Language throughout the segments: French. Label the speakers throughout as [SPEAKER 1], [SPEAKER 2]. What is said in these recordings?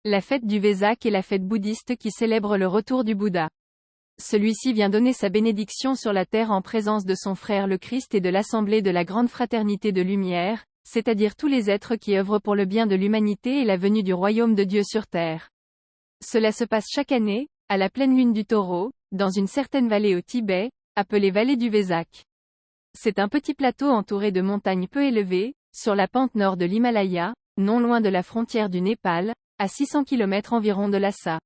[SPEAKER 1] La fête du Vesak est la fête bouddhiste qui célèbre le retour du Bouddha. Celui-ci vient donner sa bénédiction sur la terre en présence de son frère le Christ et de l'assemblée de la grande fraternité de lumière, c'est-à-dire tous les êtres qui œuvrent pour le bien de l'humanité et la venue du royaume de Dieu sur terre. Cela se passe chaque année, à la pleine lune du Taureau, dans une certaine vallée au Tibet, appelée vallée du Vesak. C'est un petit plateau entouré de montagnes peu élevées, sur la pente nord de l'Himalaya, non loin de la frontière du Népal, à 600 km environ de Lhasa.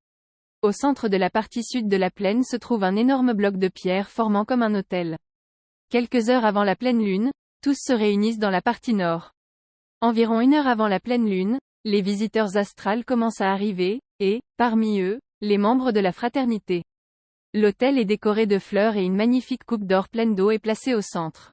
[SPEAKER 1] Au centre de la partie sud de la plaine se trouve un énorme bloc de pierre formant comme un autel. Quelques heures avant la pleine lune, tous se réunissent dans la partie nord. Environ 1 heure avant la pleine lune, les visiteurs astrales commencent à arriver, et, parmi eux, les membres de la fraternité. L'autel est décoré de fleurs et une magnifique coupe d'or pleine d'eau est placée au centre.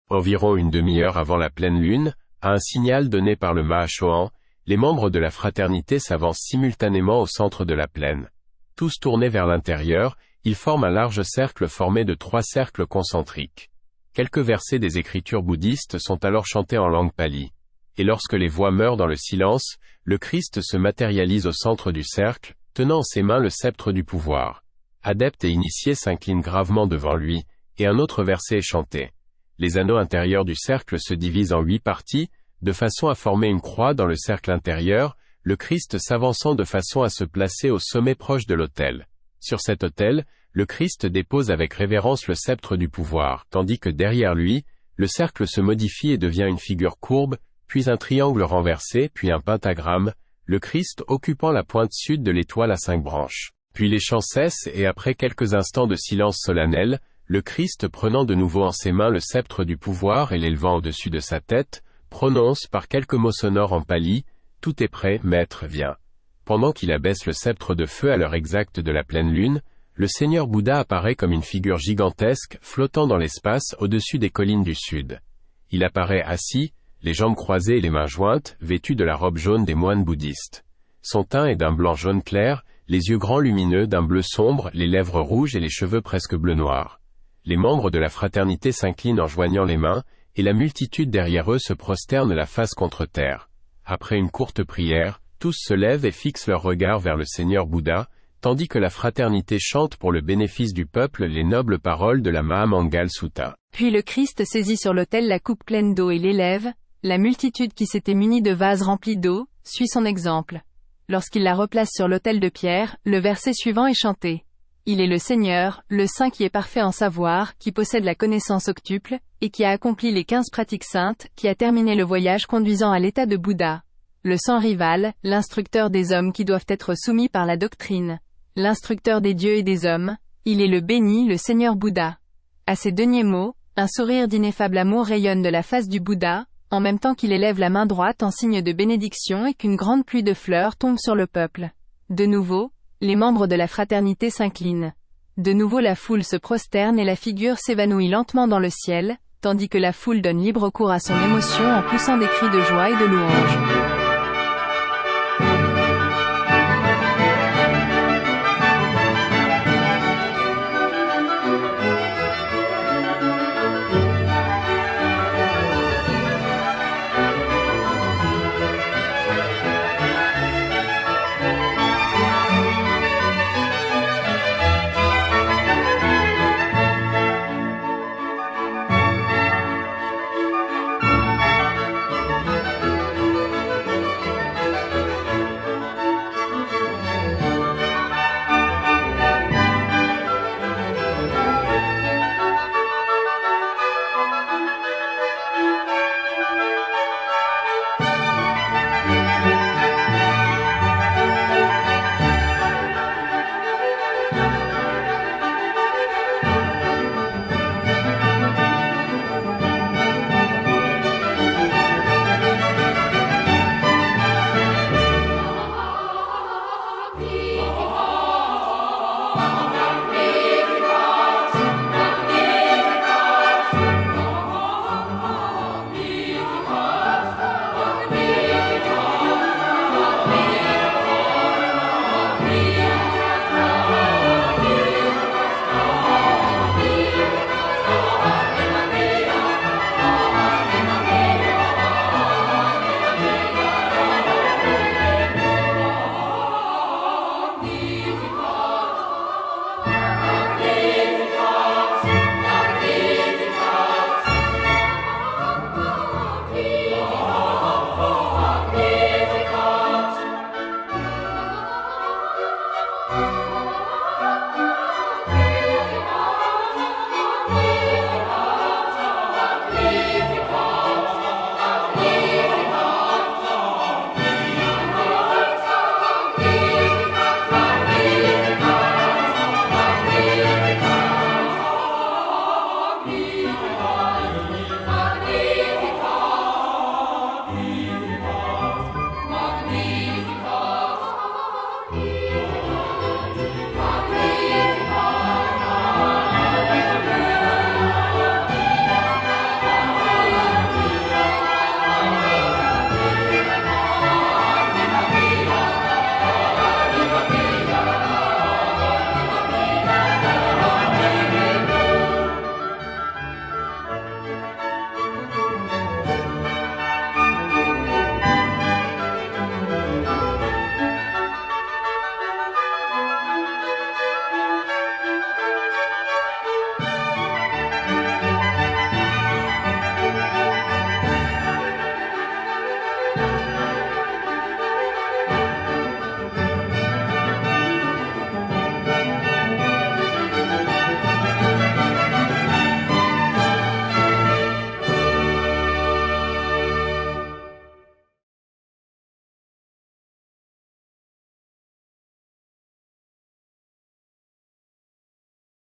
[SPEAKER 2] Environ une demi-heure avant la pleine lune, à un signal donné par le Mahachohan, les membres de la fraternité s'avancent simultanément au centre de la plaine. Tous tournés vers l'intérieur, ils forment un large cercle formé de 3 cercles concentriques. Quelques versets des écritures bouddhistes sont alors chantés en langue pali. Et lorsque les voix meurent dans le silence, le Christ se matérialise au centre du cercle, tenant en ses mains le sceptre du pouvoir. Adeptes et initiés s'inclinent gravement devant lui, et un autre verset est chanté. Les anneaux intérieurs du cercle se divisent en 8 parties, de façon à former une croix dans le cercle intérieur, le Christ s'avançant de façon à se placer au sommet proche de l'autel. Sur cet autel, le Christ dépose avec révérence le sceptre du pouvoir, tandis que derrière lui, le cercle se modifie et devient une figure courbe, puis un triangle renversé, puis un pentagramme, le Christ occupant la pointe sud de l'étoile à 5 branches. Puis les chants cessent et après quelques instants de silence solennel, le Christ prenant de nouveau en ses mains le sceptre du pouvoir et l'élevant au-dessus de sa tête, prononce par quelques mots sonores en pali, « Tout est prêt, maître, viens ». Pendant qu'il abaisse le sceptre de feu à l'heure exacte de la pleine lune, le Seigneur Bouddha apparaît comme une figure gigantesque, flottant dans l'espace au-dessus des collines du sud. Il apparaît assis, les jambes croisées et les mains jointes, vêtu de la robe jaune des moines bouddhistes. Son teint est d'un blanc jaune clair, les yeux grands lumineux d'un bleu sombre, les lèvres rouges et les cheveux presque bleu-noir. Les membres de la fraternité s'inclinent en joignant les mains, et la multitude derrière eux se prosterne la face contre terre. Après une courte prière, tous se lèvent et fixent leur regard vers le Seigneur Bouddha, tandis que la fraternité chante pour le bénéfice du peuple les nobles paroles de la Mahamangal Sutta.
[SPEAKER 1] Puis le Christ saisit sur l'autel la coupe pleine d'eau et l'élève, la multitude qui s'était munie de vases remplis d'eau, suit son exemple. Lorsqu'il la replace sur l'autel de pierre, le verset suivant est chanté. Il est le Seigneur, le Saint qui est parfait en savoir, qui possède la connaissance octuple, et qui a accompli les 15 pratiques saintes, qui a terminé le voyage conduisant à l'état de Bouddha. Le sans rival, l'instructeur des hommes qui doivent être soumis par la doctrine. L'instructeur des dieux et des hommes, il est le béni, le Seigneur Bouddha. À ces derniers mots, un sourire d'ineffable amour rayonne de la face du Bouddha, en même temps qu'il élève la main droite en signe de bénédiction et qu'une grande pluie de fleurs tombe sur le peuple. De nouveau, les membres de la fraternité s'inclinent. De nouveau la foule se prosterne et la figure s'évanouit lentement dans le ciel, tandis que la foule donne libre cours à son émotion en poussant des cris de joie et de louange.